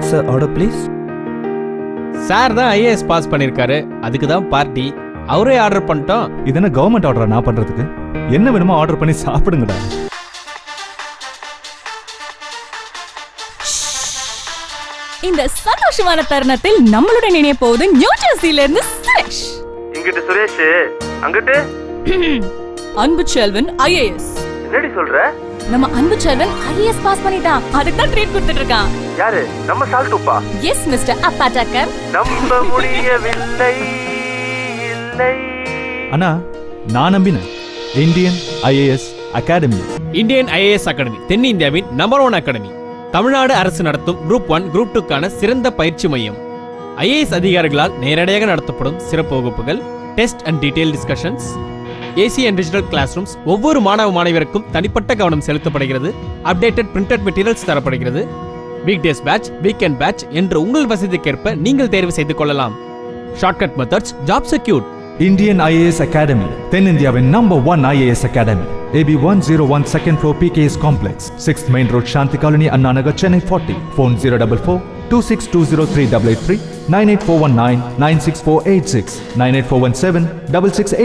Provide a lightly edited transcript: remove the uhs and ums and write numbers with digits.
Sir, order please. Sir தான் IAS pass பண்ணிருக்காரு, அதுக்கு தான் பார்ட்டி. அவரே ஆர்டர் பண்ணிட்டோம். இது என்ன கவர்மெண்ட் ஆர்டரா நான் பண்றதுக்கு? என்ன வேணுமோ ஆர்டர் பண்ணி சாப்பிடுங்கடா. இந்த சந்தோஷமான தருணத்தில் நம்மளுடன் இணைய போவது நியூ ஜெர்சியில இருந்து சுரேஷ். இங்கிட்டு சுரேஷ், அங்கிட்டு அன்பு செல்வன் ஐஏஎஸ். என்னடி சொல்ற? நம்ம அன்பு செல்வன் ஐஏஎஸ் பாஸ் பண்ணிட்டான். அதுக்கு தான் ட்ரீட் கொடுத்துட்டு இருக்கான். யாரு? நம்ம சால்ட்டுப்பா. S mister அப்பாட்டக்கர். நம்ப முடியவில்லை. இல்லை. அண்ணா, நான் நம்பினேன். Indian IAS academy. Indian IAS academy தென்னிந்தியாவின் நம்பர் 1 அகாடமி. தமிழ்நாடு அரசு நடத்தும் குரூப் 1, குரூப் 2க்கான சிறந்த பயிற்சி மையம். ஐஏஎஸ் அதிகாரிகளால் நேரடியாக நடத்தப்படும் சிறப்பு வகுப்புகள், test and detail discussions, AC and digital classrooms, ஒவ்வொரு மாணவ மாணவியருக்கும் தனிப்பட்ட கவனம் செலுத்தப்படுகிறது. அப்டேட்டட் பிரிண்டட் மெட்டீரியல்ஸ் தரப்படுகிறது. Weekdays batch, weekend batch என்று உங்கள் வசதிக்கேற்ப நீங்கள் தேர்வு செய்து கொள்ளலாம். Shortcut methods, job secure. Indian IAS Academy, தென்னிந்தியாவின் number 1 IAS Academy. AB 101 second floor PKS Complex, 6th Main Road, Shanti Colony, Anna Nagar, Chennai 40. Phone 044 26203883 98419 96486 98417 668.